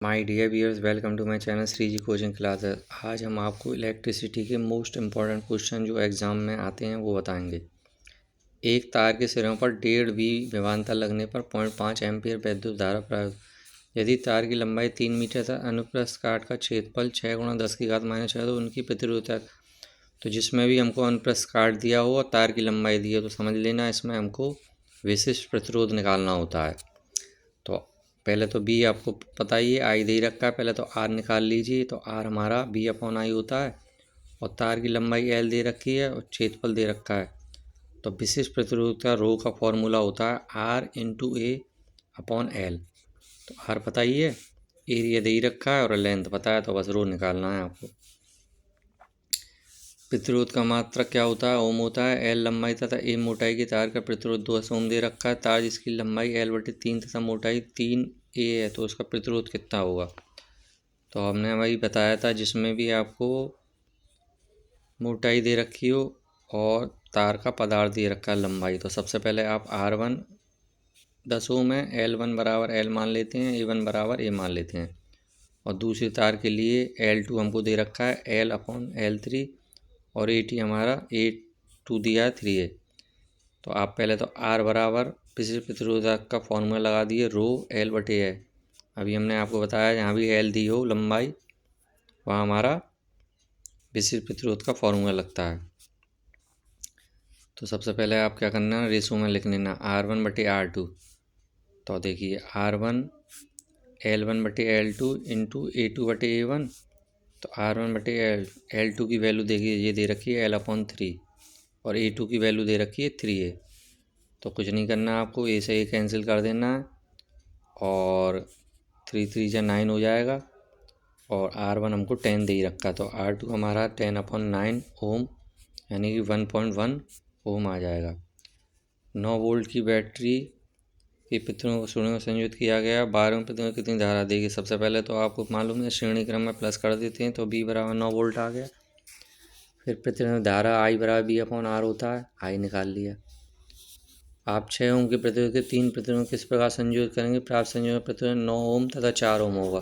My dear viewers, welcome to my channel Shri ji coaching classes. आज हम आपको इलेक्ट्रिसिटी के मोस्ट इम्पॉर्टेंट क्वेश्चन जो एग्ज़ाम में आते हैं वो बताएंगे। एक तार के सिरों पर 1.5 V विभवांतर लगने पर 0.5 एम्पीयर विद्युत धारा प्रवाहित। यदि तार की लंबाई 3 मीटर तथा अनुप्रस्थ काट का क्षेत्रफल 6 × 10⁻⁶ तो उनकी प्रतिरोधकता। तो जिसमें भी हमको अनुप्रस्थ काट दिया हो और तार की लंबाई दी हो तो समझ लेना इसमें हमको विशिष्ट प्रतिरोध निकालना होता है। तो पहले तो बी आपको पता ही है, आई दे ही रखा है। पहले तो आर निकाल लीजिए। तो आर हमारा B/I होता है और तार की लंबाई L दे रखी है और क्षेत्रफल दे रखा है। तो विशिष्ट प्रतिरोध का रो का फॉर्मूला होता है R × A/L। तो आर पता ही है, एरिया दे ही रखा है और लेंथ पता है, तो बस रो निकालना है आपको। प्रतिरोध का मात्रक क्या होता है? ओम होता है। L लंबाई तथा A मोटाई की तार का प्रतिरोध 2 ओम दे रखा है। तार जिसकी लंबाई L/3 तथा मोटाई 3A है तो उसका प्रतिरोध कितना होगा? तो हमने वही बताया था, जिसमें भी आपको मोटाई दे रखी हो और तार का पदार्थ दे रखा है लंबाई, तो सबसे पहले आप R1 10 ओम है, L1 बराबर L मान लेते हैं, A1 बराबर A मान लेते हैं। और दूसरी तार के लिए L2 हमको दे रखा है L/L3 और A2 हमारा A2 दिया है 3A। तो आप पहले तो R बराबर विशिष्ट प्रतिरोधक का फॉर्मूला लगा दिए, रो L/A है। अभी हमने आपको बताया जहाँ भी L दी हो लंबाई वहाँ हमारा विशिष्ट प्रतिरोध का फॉर्मूला लगता है। तो सबसे पहले आप क्या करना है, रेशो में लिख लेना R1/R2। तो देखिए R1 L1/L2 इंटू A2/A1। तो R1/L2 की वैल्यू देखिए ये दे रखी है L/3 और A2 की वैल्यू दे रखी है 3A। तो कुछ नहीं करना आपको, ए से ए कैंसिल कर देना है और 3 3 जा 9 हो जाएगा और R1 हमको 10 दे ही रखा, तो R2 हमारा 10/9 ओम यानी कि 1.1 ओम आ जाएगा। 9 वोल्ट की बैटरी की प्रतिरोध को श्रेणी में संयोजित किया गया। 12 प्रतिरोध कितनी धारा देगी? सबसे पहले तो आपको मालूम है, श्रेणी क्रम में प्लस कर देते हैं तो B बराबर 9 वोल्ट आ गया। फिर प्रतिरोध धारा I बराबर B/R होता है, I निकाल लिया। आप 6 ओम के प्रतिरोध के 3 प्रतिरोध किस प्रकार संयोजित करेंगे? प्राप्त संयोजन प्रतिरोध 9 ओम तथा 4 ओम होगा।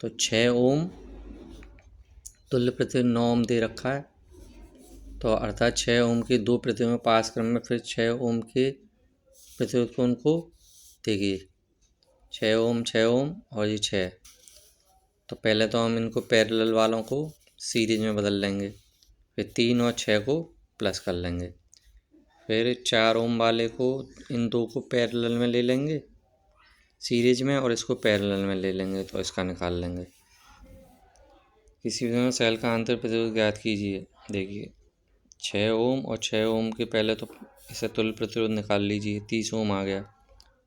तो 6 ओम तुल्य प्रतिरोध 9 ओम दे रखा है, तो अर्थात 6 ओम के 2 प्रतिरोध पास क्रम में फिर 6 ओम के प्रतिरोध को उनको देखिए 6 ओम और ये 6। तो पहले तो हम इनको पैरेलल वालों को सीरीज में बदल लेंगे, फिर 3 और 6 को प्लस कर लेंगे, फिर 4 ओम वाले को इन दो को पैरेलल में ले लेंगे सीरीज में और इसको पैरेलल में ले लेंगे, तो इसका निकाल लेंगे। किसी भी सेल का आंतरिक प्रतिरोध ज्ञात कीजिए। देखिए 6 ओम और 6 ओम के पहले तो इसे तुल्य प्रतिरोध निकाल लीजिए, 30 ओम आ गया।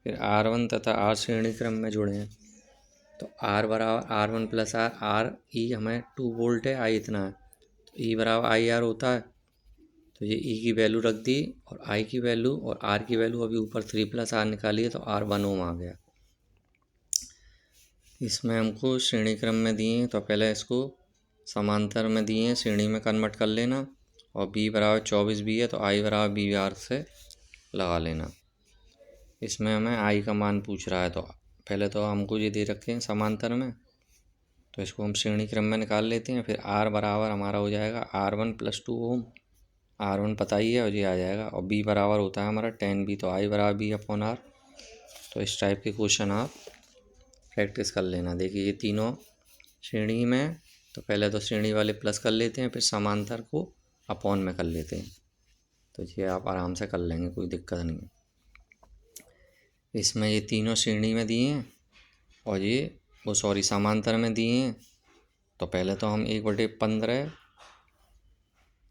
फिर R1 तथा R श्रेणी क्रम में जुड़े हैं, तो R बराबर R1 प्लस R E हमें 2 वोल्ट है, I इतना है, तो E बराबर IR होता है। तो ये E की वैल्यू रख दी और I की वैल्यू और R की वैल्यू अभी ऊपर 3 + R निकालिए तो R 1 ओम आ गया। इसमें हमको श्रेणी क्रम में दिए हैं, तो पहले इसको समांतर में दिए हैं, श्रेणी में कन्वर्ट कर लेना और B बराबर 24 B है तो I बराबर BR से लगा लेना। इसमें हमें I का मान पूछ रहा है, तो पहले तो हमको ये दे रखे हैं समांतर में, तो इसको हम श्रेणी क्रम में निकाल लेते हैं। फिर R बराबर हमारा हो जाएगा R1 + 2 ओम, R1 पता ही है और ये आ जाएगा, और B बराबर होता है हमारा 10B, तो I बराबर B/R। तो इस टाइप के क्वेश्चन आप प्रैक्टिस कर लेना। देखिए ये तीनों श्रेणी में, तो पहले तो श्रेणी वाले प्लस कर लेते हैं, फिर समांतर को अपॉन में कर लेते हैं, तो ये आप आराम से कर लेंगे, कोई दिक्कत नहीं है। इसमें ये तीनों श्रेणी में दिए हैं और ये समांतर में दिए हैं, तो पहले तो हम 1/15,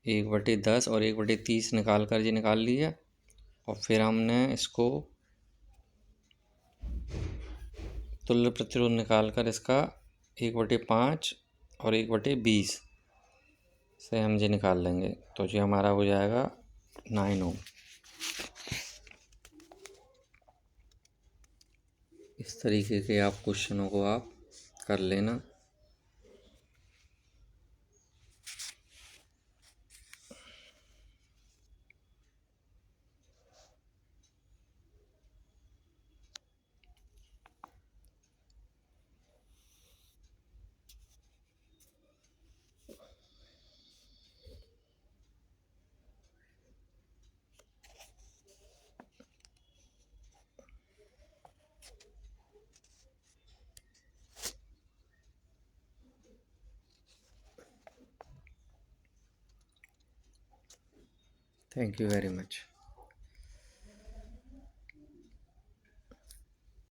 1/10 और 1/30 निकाल कर ये निकाल लिया, और फिर हमने इसको तुल्य प्रतिरोध निकाल कर इसका 1/5 और 1/20 से हम ये निकाल लेंगे, तो ये हमारा हो जाएगा 9 ओम। इस तरीके के आप क्वेश्चनों को आप कर लेना। Thank you very much.